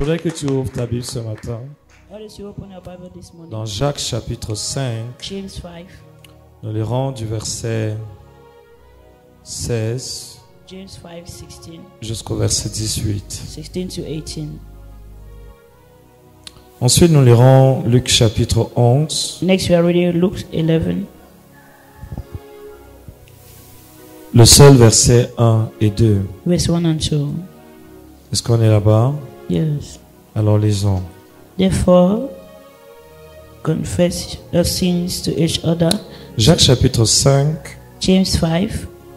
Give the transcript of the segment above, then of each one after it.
voudrais que tu ouvres ta Bible ce matin. Dans Jacques chapitre 5, James 5, nous lirons du verset 16 James 5, 16 jusqu'au verset 18. to 18. Ensuite, nous lirons Luc chapitre 11, Next we are reading Luke 11, le seul verset 1 et 2. verse 1 and 2. Est-ce qu'on est là-bas? Yes. Alors lisons. Therefore, confess your sins to each other. Jacques chapitre 5, James 5,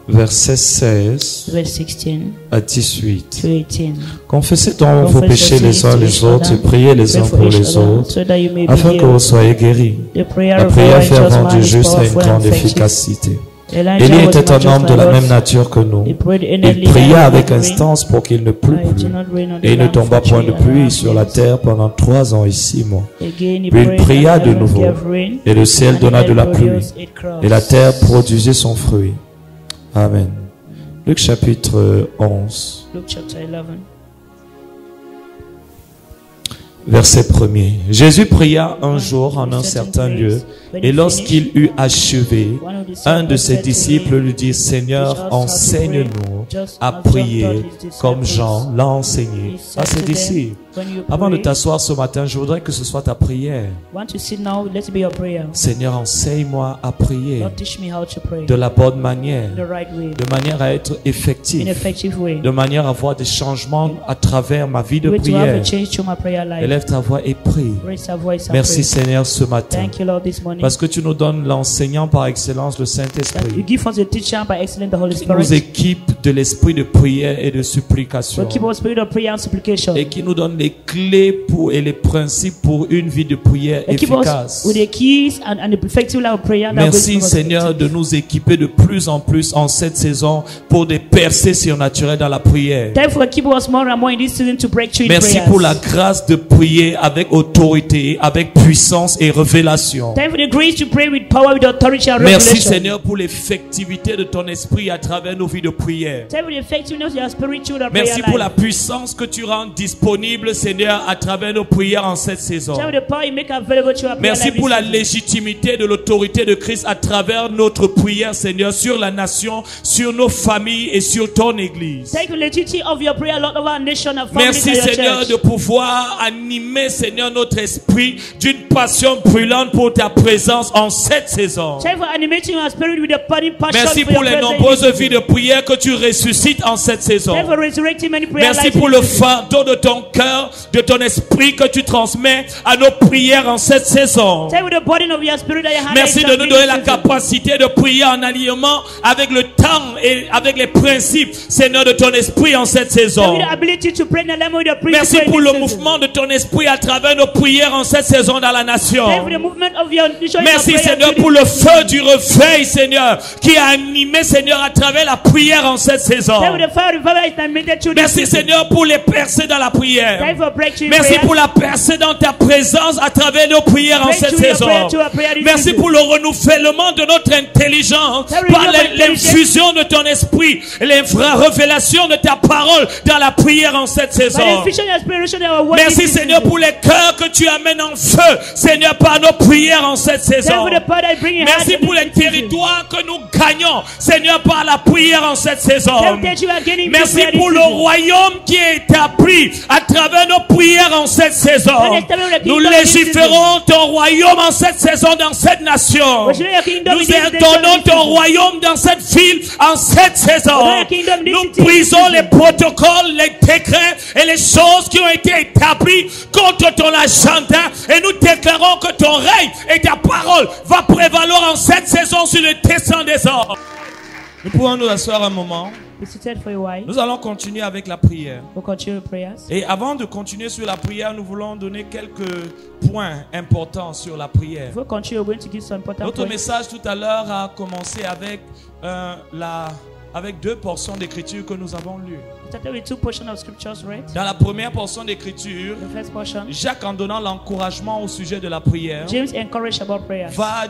verset 16 verse 16 à 18. to 18. Confessez donc vos péchés les uns les autres et priez les uns Pray for pour each les other, autres, so that you may be afin que vous healed. soyez guéris. The prayer La of a prière righteous fervente man du is juste a une powerful and grande effective. efficacité. Elijah Élie was était un just homme de like la même us. nature que nous. He prayed Il earnestly pria that avec it would rain. instance pour qu'il ne plût And it plus. did not rain on the Et il ne land tomba for point de 3 and a pluie half sur la years. terre pendant 3 ans et 6 mois. Again he Puis il prayed, pria and de heaven nouveau, gave rain, et le ciel and donna the de la earth pluie, produced its crops. et la terre produisit son fruit. Amen. Luc chapitre 11, Luke chapter 11. verset 1er. Jésus pria un jour en un certain lieu, et lorsqu'il eut achevé, un de ses disciples lui dit, Seigneur, enseigne-nous à prier comme Jean l'a enseigné à ses disciples. Avant de t'asseoir ce matin, je voudrais que ce soit ta prière. Want to sit now? Let it be your prayer. Seigneur, enseigne-moi à prier Lord, teach me how to pray de la bonne manière, the right way, de manière à être in effectif, effective way. de manière à avoir des changements à travers ma vie de Way to have prière. a change to my prayer life. Élève ta voix et prie. Raise our voice and Merci pray. Seigneur ce matin, Thank you, Lord, this morning. parce que tu nous donnes l'enseignant par excellence, le That you Saint-Esprit, give us a teacher by excellent the Holy qui nous Spirit. équipe de l'esprit de prière et de supplication, Will keep us spirit of prayer and supplication. et qui nous donne les clés et les principes pour une vie de prière And keep us efficace. with the keys and the effective life of prayer. that Merci brings us Seigneur de nous équiper de plus en plus en cette saison pour des percées surnaturelles dans la prière. Therefore, keep us more and more in this season to break through in Merci prayers. pour la grâce de prier avec autorité, avec puissance et révélation. Thank you for the grace to pray with power, with authority and Merci revelation. Seigneur pour l'effectivité de ton esprit à travers nos vies de prière. Thank you for the effectiveness of your spirit through the Merci prayer pour la life. puissance que tu rends disponible Seigneur à travers nos prières en cette saison. Thank you for the power you make available to our prayer Merci life pour this la season. légitimité de l'autorité de Christ à travers notre prière Seigneur sur la nation, sur nos familles et sur ton église. Thank you for the legitimacy of your prayer, Lord, over our nation and families Merci and your Seigneur church. de pouvoir animer Seigneur notre esprit d'une passion brûlante pour ta présence en cette saison. Thank you for animating our spirit with a burning passion Merci for pour your les presence in nombreuses this vies season. de prière que tu ressuscites en cette saison. Thank you for resurrecting many prayer Merci lives pour in le this season. fardeau de ton cœur, de ton esprit que tu transmets à nos prières en cette saison. Thank you for the burden of your spirit that you have. Merci de nous donner la capacité de prier en alignement avec le temps et avec les principes, Seigneur, de ton esprit en cette saison. The ability to pray in the language of Merci pour le mouvement de ton esprit à travers nos prières en cette saison dans la nation. Thank you for the movement of your nation in Merci your prayer Seigneur today. pour le feu du réveil, Seigneur, qui a animé, Seigneur, à travers la prière en cette saison. Thank you for the fire of revival is animated through this Merci season. Seigneur pour les percées dans la prière. Thank you for breakthrough in Merci prayer. pour la percée dans ta présence à travers nos prières en cette Breakthrough in saison. prayer to our prayer this Merci season. pour le renouvellement de notre intelligence Thank you par for l'infusion de ton esprit et les révélations de ta parole dans la prière en cette By the saison. efficient inspiration of our word Merci this Seigneur season. pour les cœurs que tu amènes en feu, Seigneur, par nos prières en cette Thank you saison. for the power that bring in Merci heart pour in les this season. territoires que nous gagnons, Seigneur, par la prière en cette saison. Thank you that you are getting to Merci prayer this pour le season. royaume qui est établi à travers nos prières en cette saison. Nous légiférons ton royaume en cette saison dans cette nation. Nous étendons ton royaume dans cette ville en cette saison. Nous brisons les protocoles, les décrets et les choses qui ont été établies contre ton agenda et nous déclarons que ton règne et ta parole va prévaloir en cette saison sur le destin des hommes. Nous pouvons nous asseoir un moment. Be seated for a while. Nous allons continuer avec la prière. We'll continue prayers. Et avant de continuer sur la prière, nous voulons donner quelques points importants sur la prière. We'll continue. We're going to give some important Notre points. message tout à l'heure a commencé avec, avec 2 portions d'écriture que nous avons lues. We started with 2 portions of scriptures read. Dans la première portion d'écriture, The first portion, Jacques, en donnant l'encouragement au sujet de la prière, James encouraged about prayer. va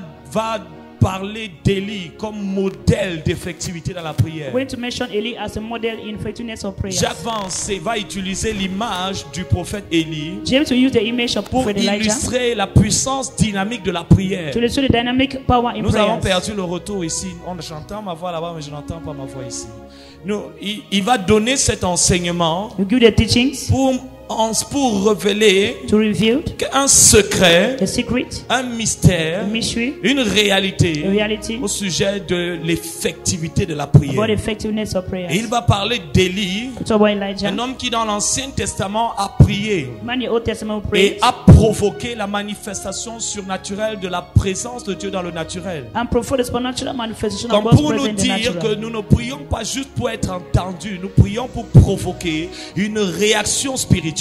parler d'Élie comme modèle d'effectivité dans la prière. We're going to mention Eli as a model in effectiveness of prayer. Jacques va utiliser l'image du prophète Élie James will use the image of pour Prophet Elijah illustrer la puissance dynamique de la prière. to illustrate the dynamic power in Nous avons prayer. perdu le retour ici. J'entends ma voix là-bas, mais je n'entends pas ma voix ici. Il va donner cet enseignement You give the teachings pour révéler to reveal un secret, the secret, un mystère, the mystery, une réalité the reality au sujet de l'effectivité de la about the prière. effectiveness of prayer. Et il va parler d'Élie, So about Elijah, un homme qui dans l'Ancien Testament a prié man in the Old Testament et prayed a provoqué la manifestation surnaturelle de la présence de Dieu dans le naturel. and provoked the supernatural manifestation of Comme God's pour nous presence in the dire que natural. nous ne prions pas juste pour être entendus, nous prions pour provoquer une réaction spirituelle.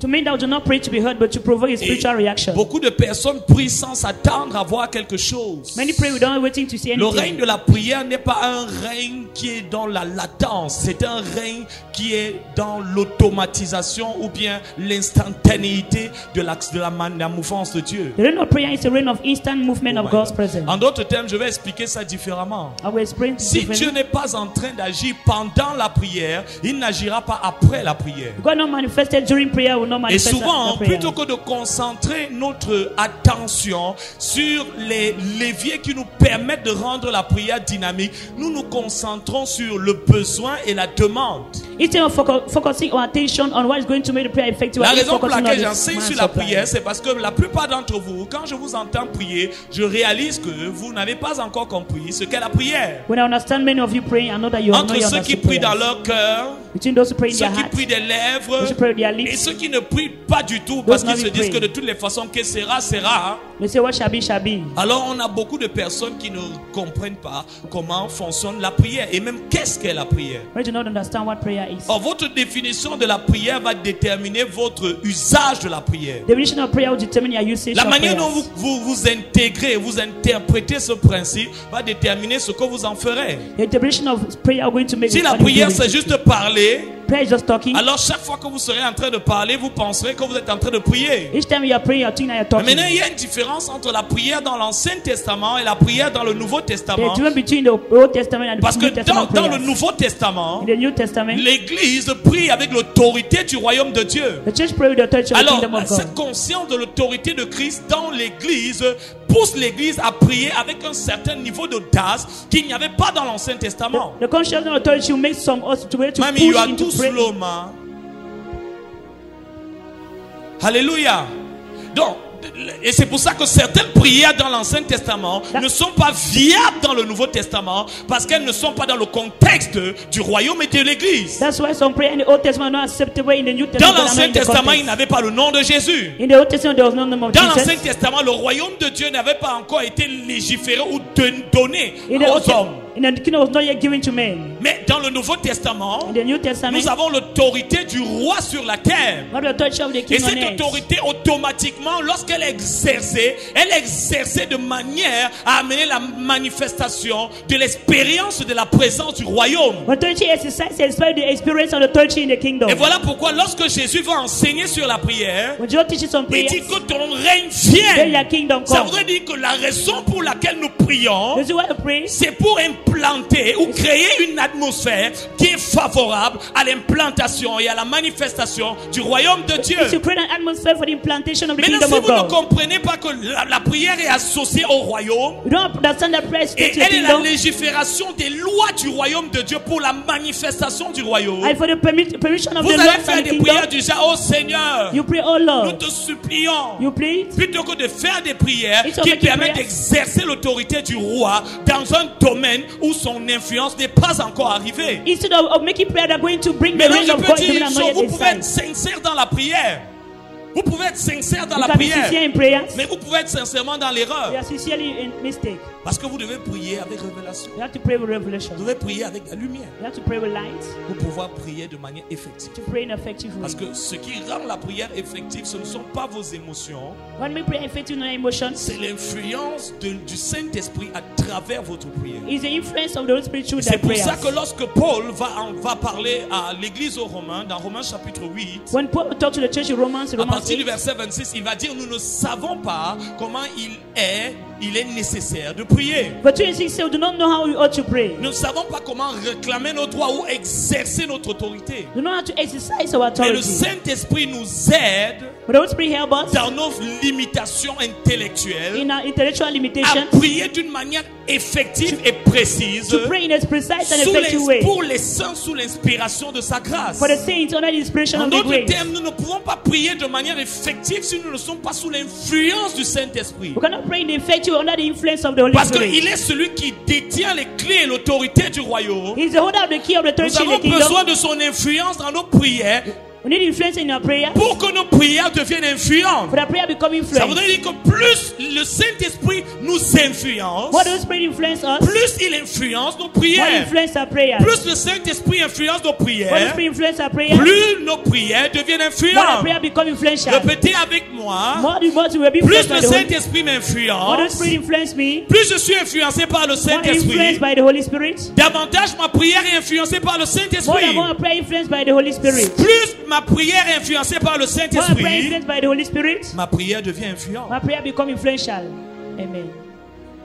To mean that we do not pray to be heard, but to provoke a Et spiritual reaction. beaucoup de personnes prient sans s'attendre à voir quelque chose. Many pray without waiting to see Le règne anything. de la prière n'est pas un règne qui est dans la latence, c'est un règne qui est dans l'automatisation ou bien l'instantanéité de la mouvance de Dieu. The reign of prayer is a reign of instant movement of God's presence. En d'autres termes, je vais expliquer ça différemment. I will explain this Si Dieu differently. n'est pas en train d'agir pendant la prière, il n'agira pas après la prière. God not manifested during prayer, will not Et manifest souvent, after prayer. plutôt que de concentrer notre attention sur les leviers qui nous permettent de rendre la prière dynamique, nous nous concentrons sur le besoin et la demande. Instead of focusing our attention on what is going to make the prayer effective, La we are raison pour focusing on laquelle the j'enseigne demand sur la supply. prière, c'est parce que la plupart d'entre vous, quand je vous entends prier, je réalise que vous n'avez pas encore compris ce qu'est la prière. When I understand many of you praying, I know that you have not Entre yet ceux qui understood prient dans prayers. leur cœur, Between those who pray in ceux their qui hearts, prient des lèvres those who pray with their et lips, ceux qui ne prient pas du tout parce Those qu'ils se not disent que praying. de toutes les façons que sera, sera. they say what shall be, shall be. Alors on a beaucoup de personnes qui ne comprennent pas comment fonctionne la prière et même qu'est-ce qu'est la prière. We do not understand what prayer is. Or, votre définition de la prière va déterminer votre usage de la prière. The definition of prayer will determine your usage La of manière prayers. dont vous intégrez, vous interprétez ce principe va déterminer ce que vous en ferez. The interpretation of prayer are going to make Si la what you do prière with c'est it. juste parler, Prayer is just talking. alors chaque fois que vous serez en train de parler, vous penserez que vous êtes en train de prier. Each time you are praying, you are thinking that you are Mais talking. maintenant, il y a une différence entre la prière dans l'Ancien Testament et la prière dans le Nouveau The Testament. difference between the Old Testament and Parce the que New Testament dans le prayers. Nouveau Testament, In the New Testament, l'Église prie avec l'autorité du royaume de Dieu. the church pray with the authority of the Alors, kingdom of God. cette conscience de l'autorité de Christ dans l'Église pousse l'Église à prier avec un certain niveau d'audace qu'il n'y avait pas dans l'Ancien Testament. The conscious authority will make some us to be able to Mamie, you push are into too prayer. slow, man. Alléluia. Donc, et c'est pour ça que certaines prières dans l'Ancien Testament ne sont pas viables dans le Nouveau Testament parce qu'elles ne sont pas dans le contexte du royaume et de l'Église. That's why some prayer in the Old Testament are not acceptable in the New Dans Testament. but are not l'Ancien in the Testament, context. il n'avait pas le nom de Jésus. In the Old Testament, there was no name of Dans l'Ancien Jesus. Testament, le royaume de Dieu n'avait pas encore été légiféré ou donné In the Old aux Testament, hommes. the kingdom was not yet given to men. Mais dans le Nouveau Testament, In the New Testament, nous avons l'autorité du roi sur la terre. we have the authority of the Et king on cette earth. autorité, automatiquement, lorsqu'elle est exercée, elle est exercée de manière à amener la manifestation de l'expérience de la présence du royaume. Authority exercise inspires the experience of authority in the kingdom. Et voilà pourquoi lorsque Jésus va enseigner sur la prière, When Jesus teaches on il prayer, dit que ton règne then vienne. your kingdom Ça comes. voudrait dire que la raison pour laquelle nous prions, This is why we pray. c'est pour implanter ou créer une atmosphère qui est favorable à l'implantation et à la manifestation du royaume de Dieu. It's to create an atmosphere for the implantation of the Maintenant, kingdom si of vous ne God. comprenez pas que la prière est associée au royaume, You don't understand that prayer is et to the elle est la kingdom. légifération des lois du royaume de Dieu pour la manifestation du royaume, And for the permission of vous the allez Lord faire and the des kingdom, prières du genre, oh Seigneur, you pray, oh nous Lord. te supplions, You plead. plutôt que de faire des prières It's qui making permettent prayers. d'exercer l'autorité du roi dans un domaine où son influence n'est pas encore arrivée. Instead of making prayer, they're going to bring the Maintenant, reign je of peux God dire to une chose, vous pouvez être inside. sincère dans la prière. Vous pouvez être sincère dans You la can be prière, sincere in prayers. mais vous pouvez être sincèrement dans l'erreur. You are sincerely in mistake. Parce que vous devez prier avec révélation. You have to pray with revelation. Vous devez prier avec la lumière You have to pray with light pour pouvoir prier de manière effective. to pray in effective way. Parce que ce qui rend la prière effective, ce ne sont pas vos émotions, When we pray effective in our emotions, c'est l'influence du Saint-Esprit à travers votre prière. is the influence of the Holy Spirit through C'est that pour prayer. ça que lorsque Paul va parler à l'église aux Romains, dans Romains chapitre 8, When Paul talked to the church in à Romans partir du 8, verset 26, il va dire, nous ne savons pas comment il est il est nécessaire de prier. For 26 we do not know how we ought to pray. Nous ne savons pas comment réclamer nos droits ou exercer notre autorité. We know how to exercise our Mais le authority. Saint-Esprit nous aide But the Holy Spirit help us dans nos limitations intellectuelles in our intellectual limitations à prier d'une manière effective et précise to pray in a precise and effective way. pour les saints sous l'inspiration de sa grâce. For the saints under the inspiration En of the d'autres grace. termes, nous ne pouvons pas prier de manière effective si nous ne sommes pas sous l'influence du Saint-Esprit. We cannot pray in the effective under the influence of the Holy Parce Spirit. qu'il est celui qui détient les clés et l'autorité du royaume. He's the holder of the key of the Nous authority in avons the kingdom. besoin de son influence dans nos prières We need influence in our prayer pour que nos prières deviennent influentes. for the prayer become Ça influence. voudrait dire que plus le Saint-Esprit nous influence, More the Holy Spirit influence us, plus il influence nos more prières. influence our prayer. Plus le Saint-Esprit influence nos More the prières, Spirit influence our prayer, plus nos prières deviennent more the influentes. prayer become influential. Répétez avec moi, More the more to be plus influenced by le the Holy. Saint-Esprit More the m'influence, Spirit influence me, plus je suis influencé par le more influenced Saint-Esprit, by the Holy Spirit. davantage ma prière est influencée par le More Saint-Esprit. and more prayer influenced by the Holy Spirit. Plus ma prière est influencée par le More prayer Saint-Esprit, influenced by the Holy Spirit. ma prière devient influente. My prayer become influential. Amen.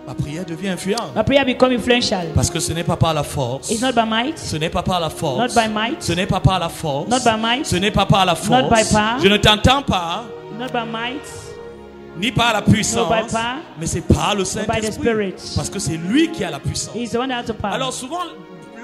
Ma prière devient influente. My prayer become influential. Parce que ce n'est pas par la force. It's not by might, Ce n'est pas par la force. not by might, Ce n'est pas par la force. not by might, Ce n'est pas par la Not by force. power. Je ne t'entends pas, not by might, ni par la puissance, Not by power. mais c'est par le by the Saint-Esprit. Spirit. Parce que c'est lui qui a la puissance. He's the one that has the power. Alors souvent,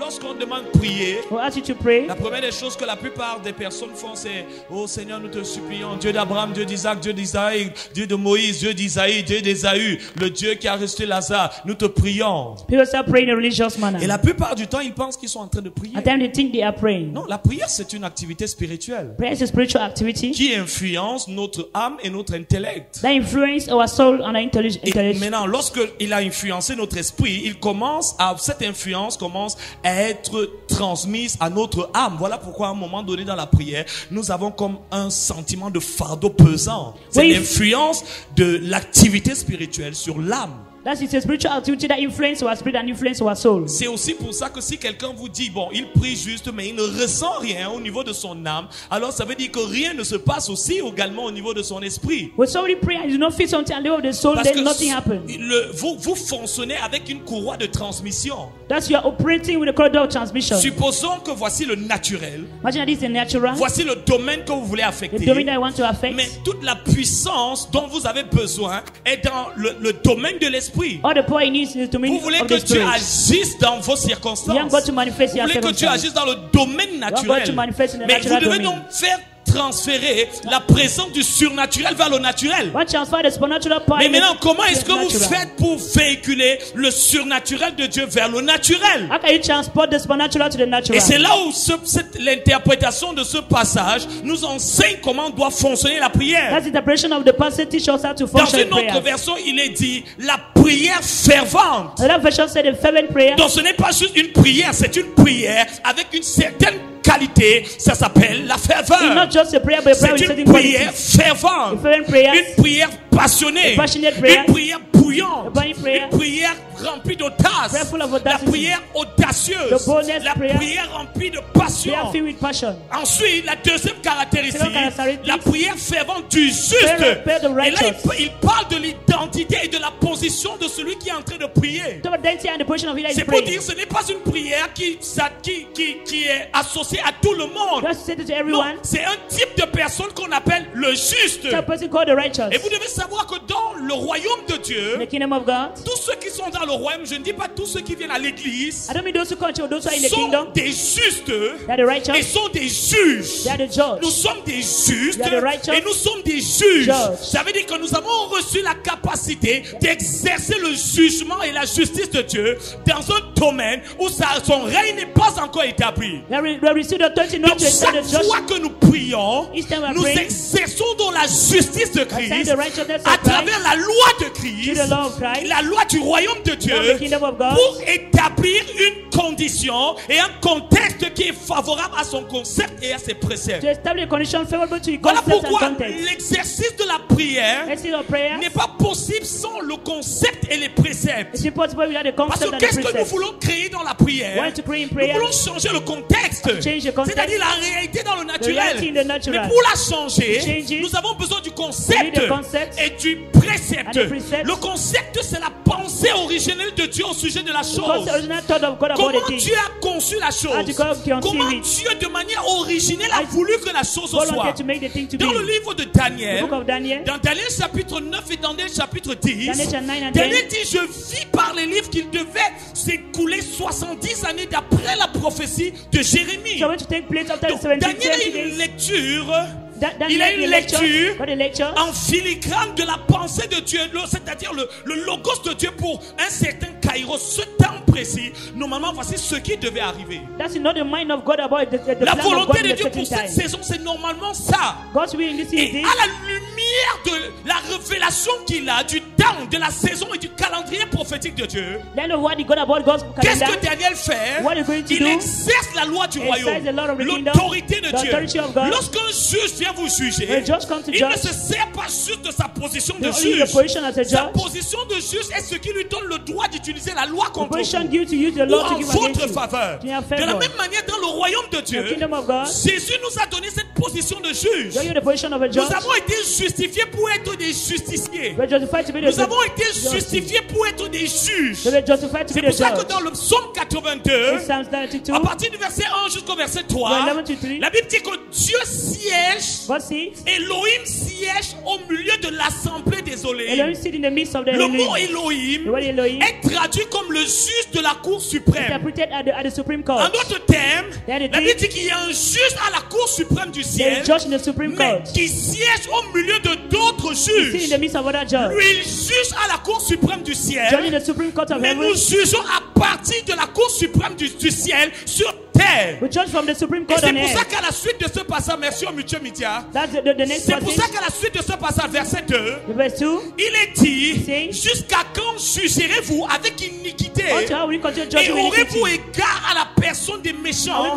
lorsqu'on demande prier, We'll ask you to pray. la première des choses que la plupart des personnes font, c'est « Oh Seigneur, nous te supplions, Dieu d'Abraham, Dieu d'Isaac, Dieu d'Isaac, Dieu de Moïse, Dieu d'Isaïe, Dieu d'Ésaü, le Dieu qui a ressuscité Lazare, nous te prions. » People start praying in a religious manner. Et la plupart du temps, ils pensent qu'ils sont en train de prier. At times they think they are praying. Non, la prière, c'est une activité spirituelle Prayer is a spiritual activity qui influence notre âme et notre intellect. that influence our soul and our Et intelligence. maintenant, lorsqu'il a influencé notre esprit, cette influence commence à être transmise à notre âme. Voilà pourquoi à un moment donné dans la prière, nous avons comme un sentiment de fardeau pesant. C'est Oui. l'influence de l'activité spirituelle sur l'âme. That is a spiritual activity that influences our spirit and influences our soul. C'est aussi pour ça que si quelqu'un vous dit, bon, il prie juste, mais il ne ressent rien au niveau de son âme, alors ça veut dire que rien ne se passe aussi également au niveau de son esprit. When somebody pray and you do not feel something at the level of the soul, Parce then nothing happens. que vous fonctionnez avec une courroie de transmission. That's you are operating with a corridor of transmission. Supposons que voici le naturel, Imagine that this is the natural, voici le domaine que vous voulez the affecter. domain that I want to affect. Mais toute la puissance dont vous avez besoin est dans le domaine de l'esprit. All the power he needs is the domain Vous voulez of que the Dieu spirit. agisse dans vos You circonstances. want God to manifest Vous in your voulez que Dieu circumstances. agisse dans le domaine God naturel. to manifest in the Mais vous natural devez domain. donc faire transférer la présence du surnaturel vers le naturel. What transfer the supernatural power Mais in maintenant, the comment est-ce que vous natural? faites pour véhiculer le surnaturel de Dieu vers le naturel? How can you transport the supernatural to the natural? Et c'est là où l'interprétation de ce passage nous enseigne comment doit fonctionner la prière. That's the interpretation of the passage teach us how to Dans function in une autre prayer. version, il est dit la prière fervente. Another version said a fervent prayer. Donc ce n'est pas juste une prière, c'est une prière avec une certaine qualité. Ça s'appelle la It's ferveur. not just a prayer, but a prayer C'est with une certain prière qualities. fervente. A fervent prayer, Une prière passionnée. A passionate prayer. Une prière bouillante. A burning prayer. Une prière remplie d'audace. Prayer full of La audacity. prière audacieuse. The boldness La prayer. prière remplie de passion. prayer filled with passion. Ensuite, la deuxième caractéristique, Second characteristic, la prière fervente du juste. prayer of the Et là, righteous. il parle de l'identité et de la position de celui qui est en train de prier. The identity and the position of it that is C'est pour praying. dire que ce n'est pas une prière qui est associée à tout le monde. Just say it to Non, everyone. c'est un type de personne qu'on appelle le juste. It's a person called the righteous. Et vous devez savoir que dans le royaume de Dieu, In the kingdom of God. tous ceux qui sont dans le royaume, je ne dis pas tous ceux qui viennent à l'église, I don't mean those who come to those who are in the sont kingdom. des justes They are the et righteous. sont des juges. They are the judge. Nous sommes des justes They are the righteous et nous sommes des juges. judge. Ça veut dire que nous avons reçu la capacité d'exercer le jugement et la justice de Dieu dans un domaine où son règne n'est pas encore établi. They have received authority not Donc to exert chaque the judge. fois que nous prions, Each time we nous pray, exerçons dans la justice de Accept Christ the righteousness of à Christ travers la loi de Christ, through the law of Christ, la loi du royaume de Dieu pour établir une condition et un contexte qui est favorable à son concept et à ses préceptes. Voilà pourquoi l'exercice de la prière n'est pas possible sans le concept et les préceptes. Parce que qu'est-ce que nous voulons créer dans la prière? Nous voulons changer le contexte, c'est-à-dire la réalité dans le naturel. Mais pour la changer, nous avons besoin du concept et du précepte. Le concept, c'est la pensée originelle de Dieu au sujet de la chose. Comment Dieu a conçu la chose? Comment Dieu, de manière originelle, a voulu que la chose soit? Dans le livre de Daniel, dans Daniel chapitre 9 et Daniel chapitre 10, Daniel dit: je vis par les livres qu'il devait s'écouler 70 années d'après la prophétie de Jérémie. Donc, Daniel a une lecture. Il a une lecture en filigrane de la pensée de Dieu, c'est-à-dire le logos de Dieu pour un certain kairos, ce temps précis. Normalement, voici ce qui devait arriver. La volonté de Dieu pour cette saison, c'est normalement ça. Et à la lumière de la révélation qu'il a du temps, de la saison et du calendrier prophétique de Dieu, qu'est-ce que Daniel fait? Il exerce la loi du royaume, l'autorité de Dieu. Lorsqu'un juge vient vous juger, il ne se sert pas juste de sa position de juge. Sa position de juge est ce qui lui donne le droit d'utiliser la loi contre vous ou en votre faveur. De la même manière, dans le royaume de Dieu, Jésus nous a donné cette position de juge. Nous avons été justifiés pour être des justiciers. Nous avons été justifiés pour être des juges. C'est pour ça que dans le psaume 82, à partir du verset 1 jusqu'au verset 3, la Bible dit que Dieu siège, Elohim siège au milieu de l'assemblée des Elohim. Le mot Elohim est traduit comme le juge de la cour suprême. En d'autres termes, la Bible dit qu'il y a un juge à la cour suprême du ciel, mais qui siège au milieu de d'autres juges. Lui, il juge à la cour suprême du ciel, mais nous jugeons à partir de la cour suprême du ciel sur terre. Et c'est pour ça qu'à la suite de ce passage, merci au Mutual Media, c'est pour ça qu'à la suite de ce passage, verset 2, il est dit: jusqu'à quand jugerez-vous avec iniquité et aurez-vous égard à la personne des méchants?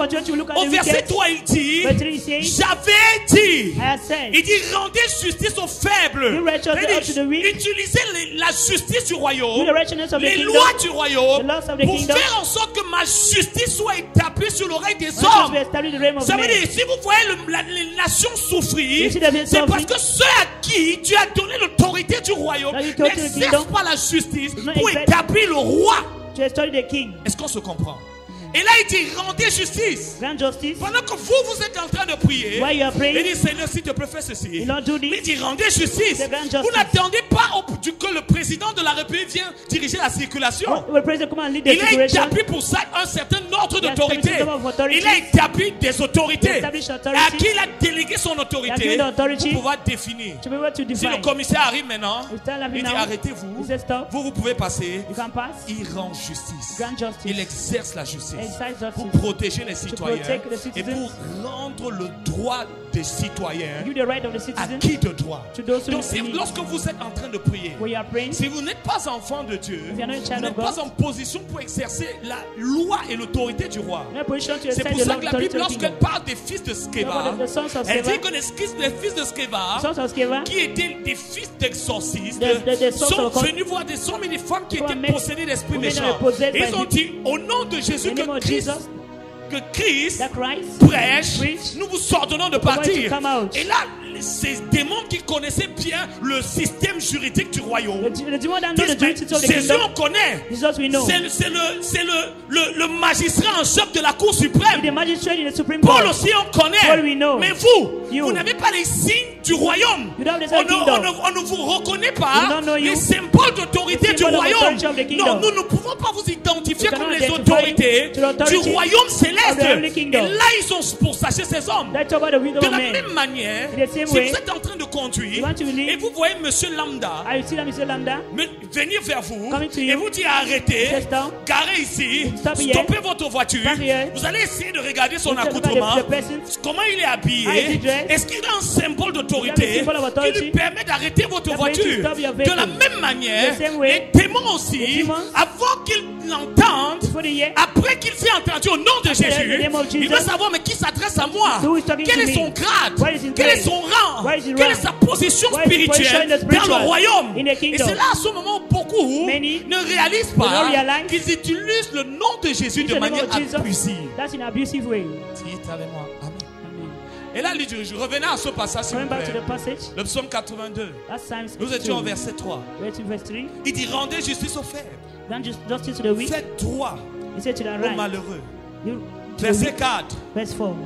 Au verset 3, il dit: j'avais dit, il dit, rendez justice aux faibles. Utilisez la justice du royaume, les lois du royaume, pour faire en sorte que ma justice soit établie sur l'oreille des hommes. Ça veut dire, si vous voyez les nations souffrir, c'est parce que ceux à qui tu as donné l'autorité du royaume n'exercent pas la justice pour établir le roi. Est-ce qu'on se comprend? Et là, il dit: rendez justice. Pendant que vous êtes en train de prier, il dit: Seigneur, s'il te plaît, fais ceci. Il dit: rendez justice. Vous n'attendez pas que le président de la République vienne diriger la circulation. Il a établi pour ça un certain ordre d'autorité. Il a établi des autorités à qui il a délégué son autorité pour pouvoir définir. Si le commissaire arrive maintenant, il dit: arrêtez-vous. Vous pouvez passer. Il rend justice. Il exerce la justice pour protéger les citoyens et pour rendre le droit des citoyens acquis de droit. Donc lorsque vous êtes en train de prier, si vous n'êtes pas enfant de Dieu, vous n'êtes pas en position pour exercer la loi et l'autorité du roi. C'est pour ça que la Bible, lorsqu'elle parle des fils de Sceva, elle dit que les fils de Sceva, qui étaient des fils d'exorcistes, sont venus voir des hommes et des femmes qui étaient possédés d'esprits méchants. Et ils ont dit: au nom de Jésus, que Christ prêche, nous vous ordonnons de partir. Et là, ces démons qui connaissaient bien le système juridique du royaume, Jésus on connaît, c'est le magistrat en chef de la cour suprême. Paul aussi on connaît. Mais vous n'avez pas les signes du royaume. On ne vous reconnaît pas les symboles d'autorité du royaume. Non, nous ne pouvons pas vous identifier comme les autorités du royaume céleste. Et là, ils ont pour sachet ces hommes. De la même manière, si vous êtes en train de conduire et vous voyez monsieur lambda venir vers vous et vous dire arrêtez, garez ici, stoppez votre voiture, vous allez essayer de regarder son accoutrement, comment il est habillé, est-ce qu'il a un symbole d'autorité qui lui permet d'arrêter votre voiture. De la même manière, les démons aussi, avant qu'ils l'entendent, après qu'il s'est entendu au nom de Jésus, il doit savoir mais qui s'adresse à moi, quel est son grade, quel est son rang, quelle est sa position spirituelle dans le royaume. Et c'est là à ce moment où beaucoup ne réalisent pas qu'ils utilisent le nom de Jésus de manière abusive. Dites avec moi, amen. Et là, je revenais à ce passage, s'il vous plaît. Le psaume 82. Nous étions au verset 3. Il dit, rendez justice aux faibles. Faites droit aux malheureux. Verset 4.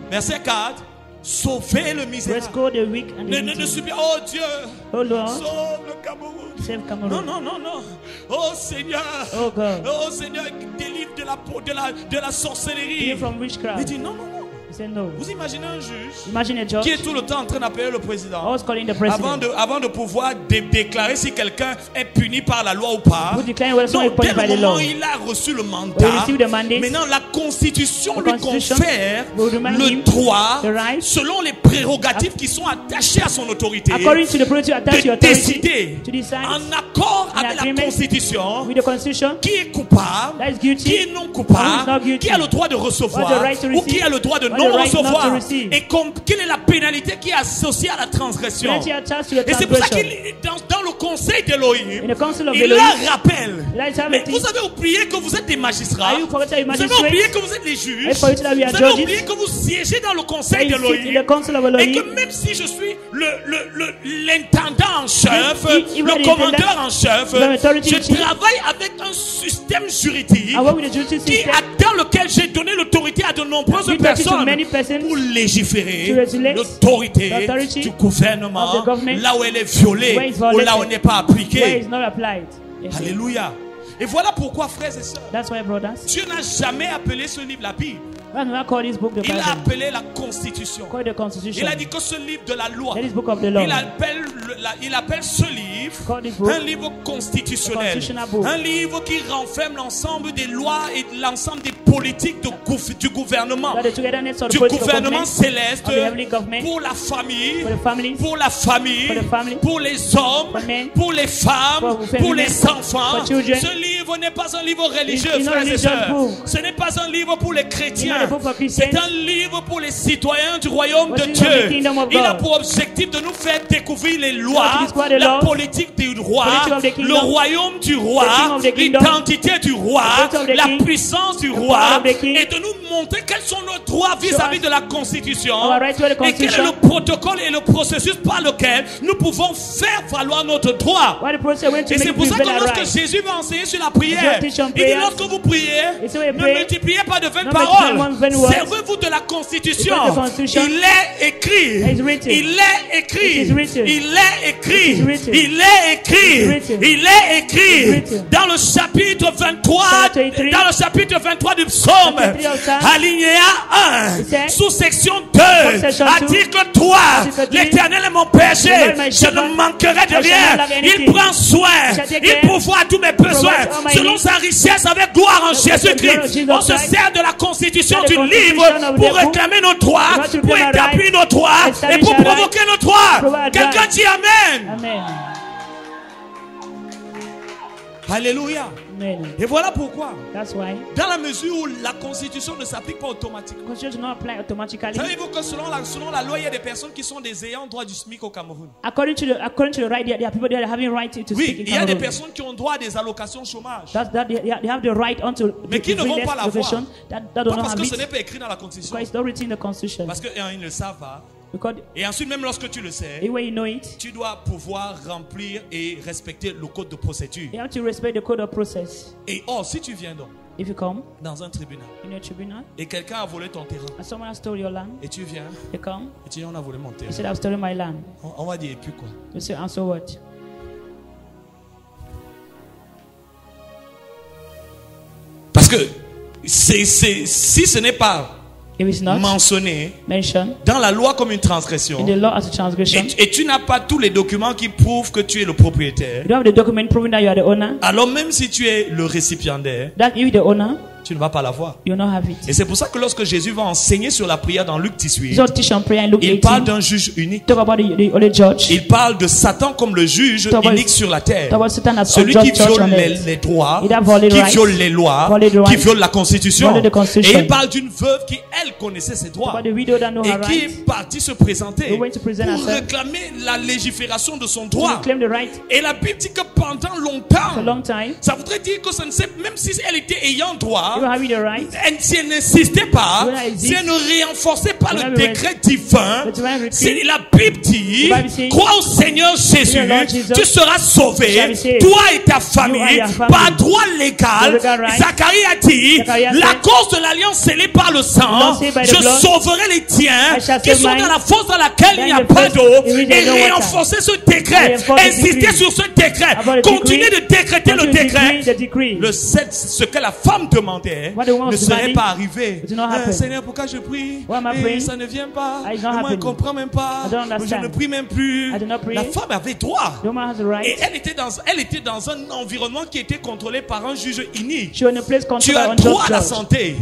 Verset 4. Sauvez le misérable. Ne subis, oh Dieu, sauve le Cameroun. Non. Oh Seigneur, délivre de la sorcellerie. Il dit non. Vous imaginez un juge qui est tout le temps en train d'appeler le président avant de pouvoir déclarer si quelqu'un est puni par la loi ou pas. Donc, dès le moment où il a reçu le mandat, maintenant la constitution lui confère le droit, selon les prérogatives qui sont attachées à son autorité, de décider en accord avec la constitution qui est coupable, qui est non coupable, qui a le droit de recevoir ou qui a le droit de non recevoir, et quelle est la pénalité qui est associée à la transgression. Et c'est pour ça qu'il dans le conseil d'Élohim, il leur rappelle, mais vous avez oublié que vous êtes des magistrats, vous avez oublié que vous êtes des juges, vous avez oublié que vous siégez dans le conseil d'Élohim, et que même si je suis l'intendant en chef, le commandeur en chef, je travaille avec un système juridique dans lequel j'ai donné l'autorité à de nombreuses personnes pour légiférer l'autorité du gouvernement là où elle est violée ou là où elle n'est pas appliquée. Alléluia. Et voilà pourquoi, frères et sœurs, Dieu n'a jamais appelé ce livre la Bible. Il a appelé la Constitution. Il a dit que ce livre de la loi, il appelle ce livre un livre constitutionnel, un livre qui renferme l'ensemble des lois et l'ensemble des politiques du gouvernement céleste, pour la famille, pour les hommes, pour les femmes, pour les enfants. Ce livre n'est pas un livre religieux, frères et sœurs. Ce n'est pas un livre pour les chrétiens. C'est un livre pour les citoyens du royaume de Dieu. Il a pour objectif de nous faire découvrir les lois, la politique du roi, le royaume du roi, l'identité du roi, la puissance du roi, et de nous montrer quels sont nos droits vis-à-vis de la Constitution, et quel est le protocole et le processus par lequel nous pouvons faire valoir notre droit. Et c'est pour ça que lorsque Jésus va enseigner sur la prière, il dit lorsque vous priez, ne multipliez pas de vaines paroles. Servez-vous de la Constitution. Il est écrit. Il est écrit. Il est écrit. Il est écrit. Il est écrit. Dans le chapitre 23 du psaume, alinéa 1, sous-section 2, article 3, l'Éternel est mon berger, je ne manquerai de rien. Il prend soin, il pourvoit à tous mes besoins, selon sa richesse avec gloire en Jésus-Christ. On se sert de la Constitution du livre pour réclamer nos droits, pour établir nos droits et pour provoquer nos droits. Quelqu'un dit Amen. Amen. Alléluia. Amen. Et voilà pourquoi. That's why. Dans la mesure où la Constitution ne s'applique pas automatiquement. Savez-vous que selon la loi, il y a des personnes qui sont des ayants droit du SMIC au Cameroun. According to the right, there are people that are having right to speak in Cameroun. Il y a des personnes qui ont droit à des allocations chômage. They have the right onto mais qui ne vont pas l'avoir. Pas parce que ce n'est pas écrit dans la Constitution. Because it's not written in the Constitution. Parce qu'ils ne le savent pas. Et ensuite, même lorsque tu le sais, tu dois pouvoir remplir et respecter le code de procédure. You have to respect the code of process. Et si tu viens donc dans un tribunal, et quelqu'un a volé ton terrain, someone has stolen your land, et tu viens, et tu dis on a volé mon terrain. You said I've stolen my land. On va dire et puis quoi? You say and so what? Parce que si ce n'est pas mentionné dans la loi comme une transgression, et tu n'as pas tous les documents qui prouvent que tu es le propriétaire, alors même si tu es le récipiendaire, tu ne vas pas l'avoir. Et c'est pour ça que lorsque Jésus va enseigner sur la prière dans Luc 18, il parle d'un juge unique. Il parle de Satan comme le juge unique sur la terre. Celui qui viole les droits, qui viole les lois, qui viole la constitution. Et il parle d'une veuve qui, elle, connaissait ses droits et qui est partie se présenter pour réclamer la légifération de son droit. Et la Bible dit que pendant longtemps, ça voudrait dire que ça ne sait, même si elle était ayant droit, si elle n'insistait pas, si elle ne renforçait pas le décret divin, si la Bible dit, crois au Seigneur Jésus, tu seras sauvé, toi et ta famille, par droit légal. Zacharie a dit, la cause de l'alliance scellée par le sang, je sauverai les tiens qui sont dans la fosse dans laquelle il n'y a pas d'eau, et renforcer ce décret, insister sur ce décret, continuer de décréter le décret. Ce que la femme demandait ne serait pas arrivé. Seigneur, pourquoi je prie et ça ne vient pas? Moi, je ne comprends même pas. Je ne prie même plus. La femme avait droit. Et elle était dans un environnement qui était contrôlé par un juge unique. Tu as droit à la santé.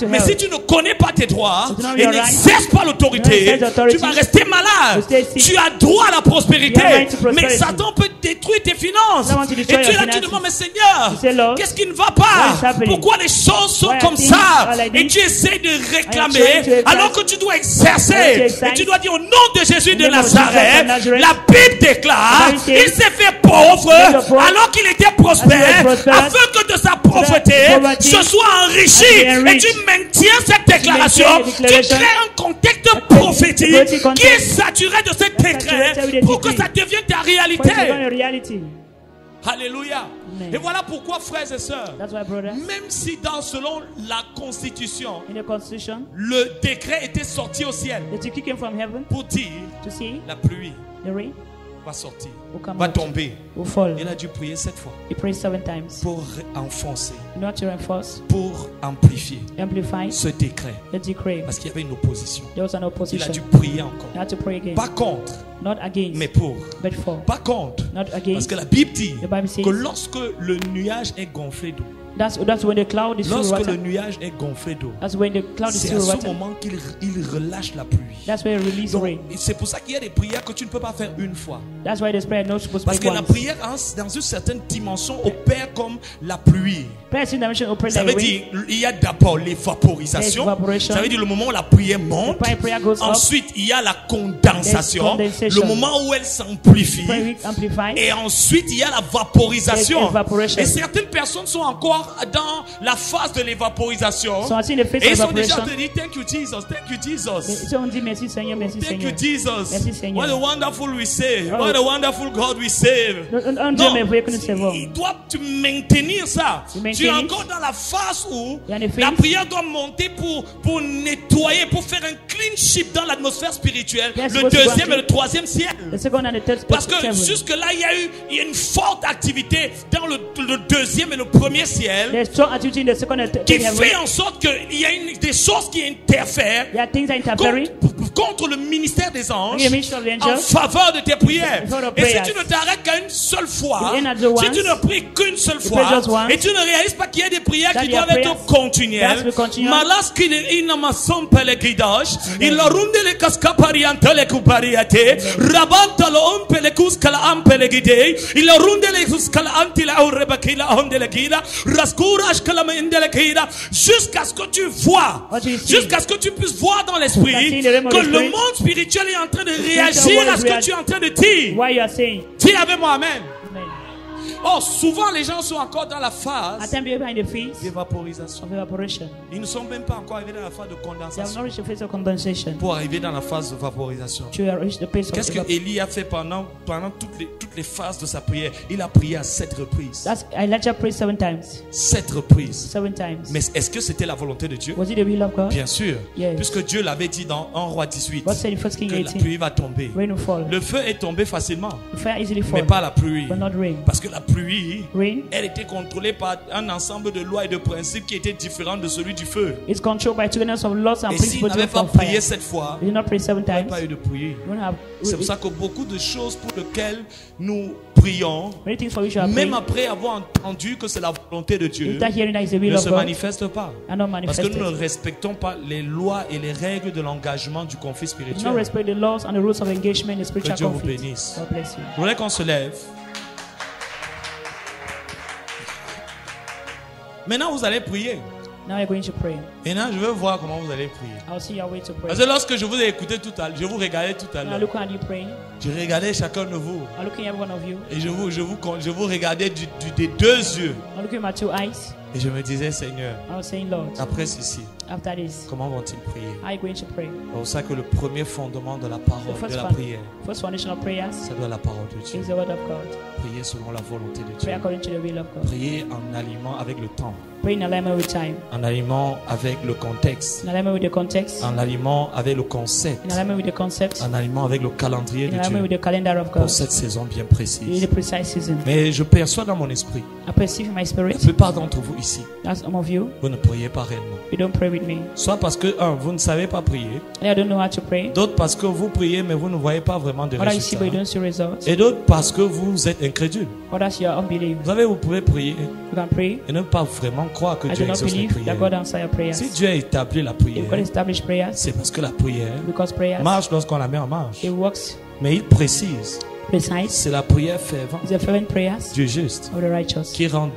Mais si tu ne connais pas tes droits et n'exerces pas l'autorité, tu vas rester malade. Tu as droit à la prospérité. Mais Satan peut détruire tes finances. Et tu es là, tu demandes, mais Seigneur, qu'est-ce qui ne va pas? Pourquoi les choses sont comme ça? Et tu essaies de réclamer alors que tu dois exercer. Et tu dois dire au nom de Jésus de Nazareth, la Bible déclare, il s'est fait pauvre alors qu'il était prospère, afin que de sa pauvreté se soit enrichi. Et tu maintiens cette déclaration, tu crées un contexte prophétique qui est saturé de cette décret pour que ça devienne ta réalité. Alléluia. Et voilà pourquoi, frères et sœurs, même si selon la Constitution, le décret était sorti au ciel pour dire la pluie va sortir, va tomber. Il a dû prier 7 fois pour enfoncer, pour amplifier ce décret, parce qu'il y avait une opposition. Il a dû prier encore, pas contre, mais pour. Pas contre, parce que la Bible dit que lorsque le nuage est gonflé d'eau, lorsque le nuage est gonflé d'eau, c'est à ce moment qu'il relâche la pluie. Donc, c'est pour ça qu'il y a des prières que tu ne peux pas faire une fois. Parce que la prière dans une certaine dimension opère comme la pluie. Ça veut dire il y a d'abord l'évaporisation. Ça veut dire le moment où la prière monte. Ensuite il y a la condensation, le moment où elle s'amplifie. Et ensuite il y a la vaporisation. Et certaines personnes sont encore dans la phase de l'évaporisation. Et ils sont déjà en train de dire thank you Jesus, thank you Jesus, thank you Jesus. What a wonderful we save. What a wonderful God we save. Non, il doit maintenir ça. Tu es encore dans la phase où la prière doit monter pour nettoyer, pour faire un clean sheet dans l'atmosphère spirituelle, le deuxième et le troisième ciel. Parce que jusque là il y a une forte activité dans le deuxième et le premier ciel, qui fait en sorte qu'il y a des choses qui interfèrent contre le ministère des anges en faveur de tes prières. Et si tu ne t'arrêtes qu'à une seule fois, si tu ne pries qu'une seule fois, et tu ne réalises pas qu'il y a des prières qui doivent être continuelles, il runde le cascapariante le cupariate, rabanta lo ompele cuskala ampele gide, il runde le cuskala antila aurebakila ondelekila, raskura ashkalama indelekila, jusqu'à ce que tu vois, jusqu'à ce que tu puisses voir dans l'esprit que le monde spirituel est en train de réagir à ce que tu es en train de dire. Dis avec moi, amen. Oh, souvent les gens sont encore dans la phase d'évaporisation. Ils ne sont même pas encore arrivés dans la phase de condensation pour arriver dans la phase de vaporisation. Qu'est-ce que Élie a fait pendant toutes les phases de sa prière? Il a prié à 7 reprises. 7 reprises. Mais est-ce que c'était la volonté de Dieu? Bien sûr. Puisque Dieu l'avait dit dans 1 Roi 18 que la pluie va tomber. Le feu est tombé facilement, mais pas la pluie. Parce que la pluie pluie, elle était contrôlée par un ensemble de lois et de principes qui étaient différents de celui du feu. It's controlled by togetherness of laws and Et principles s'il n'avait pas of fire. prié cette fois, He did not pray 7 il n'y avait times. pas eu de pluie. We don't have- C'est pour ça que beaucoup de choses pour lesquelles nous prions, Many things for which you are même praying, après avoir entendu que c'est la volonté de Dieu, after hearing that is the will ne of se God, manifestent pas. are not Parce que nous ne manifested. respectons pas les lois et les règles de l'engagement du conflit Do not spirituel. respect the laws and the rules of engagement in Que spiritual Dieu vous conflict. bénisse. God bless you. Je voudrais qu'on se lève. Maintenant, vous allez prier. Now you're going to pray. Maintenant, je veux voir comment vous allez prier. I'll see your way to pray. Parce que lorsque je vous ai écouté tout à l'heure, je vous regardais tout à Now l'heure. look at you praying. Je regardais chacun de vous. I'm looking at every one of you. Et je vous regardais des deux yeux. I'm looking at my 2 eyes. Et je me disais, Seigneur, I was saying, Lord, après ceci, after this, comment vont-ils prier? how are you going to pray? C'est pour ça que le premier fondement de la parole, The de la prière, first foundation of prayers ça doit être la parole de Dieu. is the word of God. Prier selon la volonté de Pray Dieu. according to the will of God. Prier en aliment avec le temps, Pray in alignment with time, en aliment avec le contexte, in alignment with the context, en aliment avec le concept, in alignment with the concept, en aliment avec le calendrier in de alignment Dieu with the calendar of pour God. cette saison bien In précise. the precise season. Mais je perçois dans mon esprit, I perceive in my la spirit plupart d'entre vous ici, that some of you, vous ne priez pas réellement. you don't pray with me. Soit parce que, vous ne savez pas prier, I don't know how to pray. d'autres parce que vous priez mais vous ne voyez pas vraiment de Others you see but you résultats. don't see results. Et d'autres parce que vous êtes incrédule. Others you are unbelieving. Vous savez, vous pouvez prier You can pray. et ne pas vraiment croire que I Dieu do not exauce les believe that God prières. answers your prayers. Si Dieu a établi la If God prière, established prayers, c'est parce que la prière because prayers, marche lorsqu'on la met en marche. it works Mais il précise, precise. c'est la prière fervente It's the fervent prayers du juste of the righteous qui rend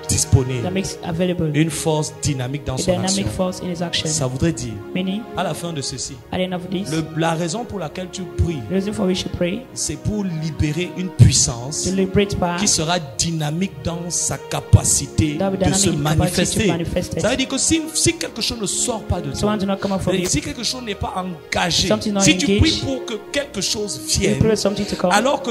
disponible that makes available une force dynamique dans a son action. dynamic force in his action. Ça voudrait dire, Meaning, à la fin de ceci, at the end of this, la raison pour laquelle tu pries, the reason for which you pray, c'est pour libérer une puissance to liberate power, qui sera dynamique dans sa capacité that will be de se dynamic capacity manifester. to manifest it. Ça veut dire que si quelque chose ne sort pas de toi, Someone do not come up from you. si quelque chose n'est pas engagé, Something not si tu engaged, pries pour que quelque chose You vienne, pray for something to come. alors que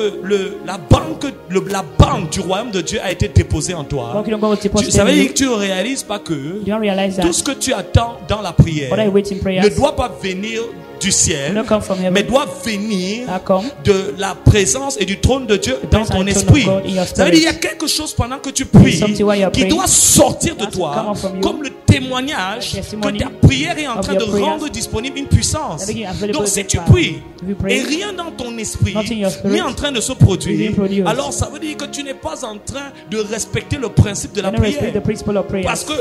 la banque du royaume de Dieu a été déposée en toi, What you don't go with deposit ça veut in dire you, que tu ne réalises pas que you don't realize tout that ce que tu attends dans la prière what I wait in prayers ne doit pas venir du will ciel, not come from mais heaven. doit venir That come de la présence et du trône de Dieu dans presence ton and throne esprit. of God in your Ça veut dire qu'il y a spirit. quelque chose pendant que tu pries something while you are qui praying doit sortir de that will come toi out from you, comme le témoignage the que testimony ta prière est en of train your de prayers, rendre disponible une puissance. that making you available Donc si with tu power. pries If you pray, et rien dans ton esprit not in your spirit n'est en train de se is produire, being produced, alors ça veut dire que tu n'es pas en train de respecter le principe de la you don't respect prière. the principle of prayers. Parce que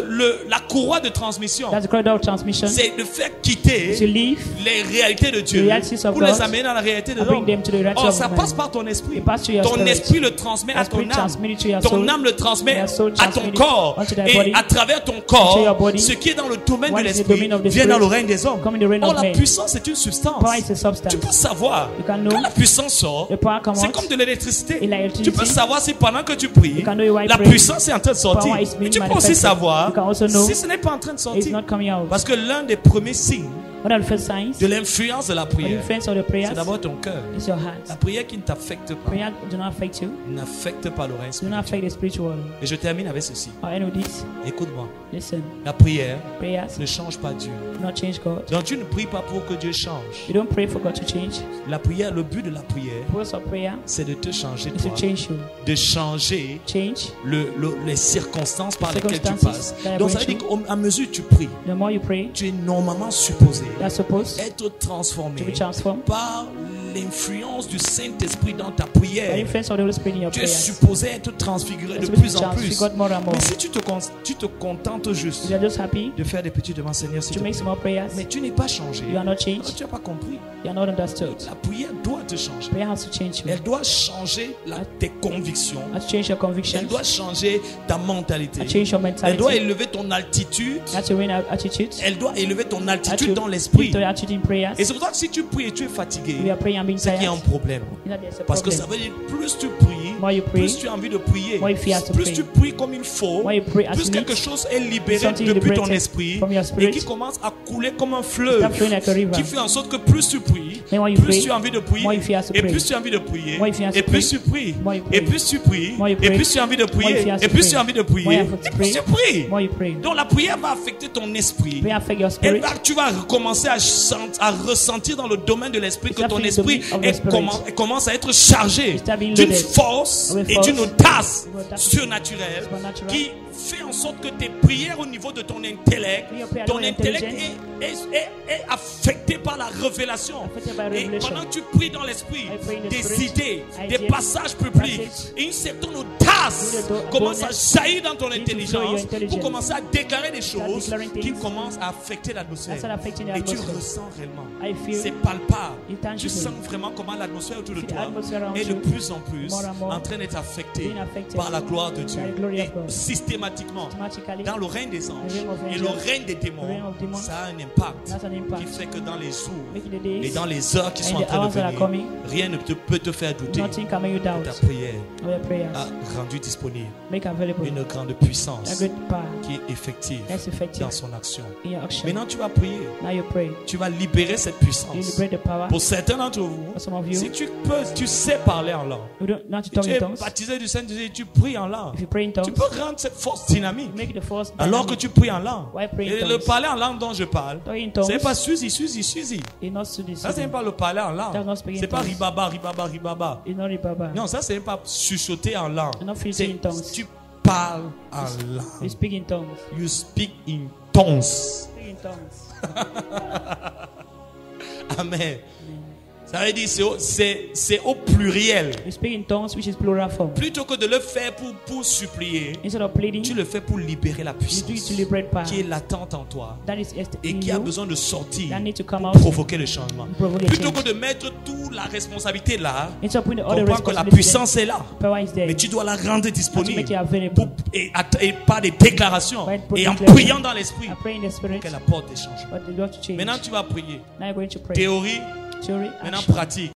la courroie de transmission, That's the corridor of transmission. c'est de faire quitter To leave les réalités de Dieu the realities of pour les God amener dans la réalité de and bring l'homme. them to the reality Or, of ça man. passe par ton esprit. It passes to your Ton spirit. esprit le transmet à Your ton spirit âme. transmit it to your Ton soul. âme le transmet Your soul à ton transmit it corps. onto thy Et body. à travers ton Into corps, your body. ce qui est dans le domaine What de is the l'esprit domain of the vient dans spirit? le règne des hommes. Come in the reign Or, of la men. puissance est une substance. Power is a substance. Tu peux savoir You can know. quand la puissance sort, The power comes c'est out. comme de l'électricité. In electricity. Tu peux savoir si pendant que tu pries, You can know why la pray. puissance est en train de sortir. Power is being Mais tu peux aussi manifested. savoir You can also know si ce n'est pas en train de It's sortir. not coming out. Parce que l'un des premiers signes What are the first signs? de l'influence de la Or the prière, influence of the prayers c'est d'abord ton cœur. is your La heart. prière qui ne t'affecte pas Prayer do not affect you. n'affecte pas le règne Do not spirituel. affect the spiritual. Et je termine avec ceci. I know this. Écoute-moi. Listen. La prière Prayers ne change pas Dieu. do not change God. Donc tu ne pries pas pour que Dieu change. You don't pray for God to change. La prière, le but de la prière, The purpose of prayer c'est de te changer is to toi, change you. de changer Change. les circonstances par lesquelles tu Circumstances passes. that are Donc ça going veut dire qu'à mesure que tu pries, The more you pray, tu es normalement supposé you are supposed être transformé to be transformed par l'influence du Saint-Esprit dans ta by the prière. influence of the Holy Spirit in your Tu es prayers. supposé être transfiguré de You're supposed plus to be en plus. transfigured more and more. Mais si tu te contentes juste If you are just happy de faire des petits demandes, Seigneur, s'il to te make plaît, some more prayers, mais tu n'es pas changé, you are not alors changed. tu n'as pas compris. You are not understood. La prière doit te changer. Prayer has to change you. Elle doit changer tes convictions. Has to change your Elle convictions. doit changer ta mentalité. Has to change your Elle mentality. doit élever ton altitude. Has to win our attitude. Elle doit élever ton Has altitude to dans l'esprit. lift your attitude in prayers. Et c'est pour ça que si tu pries et tu es fatigué, We are praying and being c'est qu'il y a un tired. problème. You know there's a Parce que ça problem. veut dire plus tu pries, More you pray, plus tu as envie de prier, more you feel to plus pray. tu pries comme il faut, More you pray as plus you quelque need. chose est libéré Something depuis ton liberated esprit from your et spirit. qui commence à couler comme un fleuve, Start flowing like a river. qui fait en sorte que plus tu pries, pries, plus tu as envie de prier, et plus tu as envie de prier, et plus tu pries, et plus tu pries, et plus tu as envie de prier, et plus tu as envie de prier, et plus tu pries. Donc la prière va affecter ton esprit. Et là, tu vas recommencer à ressentir dans le domaine de l'esprit que ton esprit commence à être chargé d'une force et d'une audace surnaturelle qui fait en sorte que tes prières au niveau de ton intellect est affecté par la révélation. Et pendant que tu pries dans l'esprit, des idées, des passages publics, une certaine audace commence à jaillir dans ton intelligence pour commencer à déclarer des choses qui commencent à affecter l'atmosphère. Et tu ressens réellement. C'est palpable. Tu sens vraiment comment l'atmosphère autour de toi est de plus en plus en train d'être affectée par la gloire de Dieu. Et systématiquement, dans le règne des anges et le règne des démons, ça a un impact qui fait que dans les jours et dans les heures qui sont en train de venir, rien ne peut te faire douter que ta prière a rendu disponible une grande puissance qui est effective dans son action. Maintenant tu vas prier, tu vas libérer cette puissance. Pour certains d'entre vous, si tu sais parler en langue, tu es baptisé du Saint-Esprit, tu pries en langue, tu peux rendre cette force dynamique alors que tu pries en langue. Et le parler en langue dont je parle, c'est pas Suzy. Ça c'est pas le parler en langue. C'est pas ribaba. Non, ça c'est pas chuchoter en langue. Tu parles en langue. You speak in tongues. Amen. Ça veut dire c'est au pluriel. Plutôt que de le faire pour supplier, tu le fais pour libérer la puissance qui est latente en toi et qui a besoin de sortir pour provoquer le changement. Plutôt que de mettre toute la responsabilité là, comprends que la puissance est là, mais tu dois la rendre disponible et par des déclarations et en priant dans l'esprit qu'elle apporte des changements. Maintenant tu vas prier. Théorie. Maintenant pratique.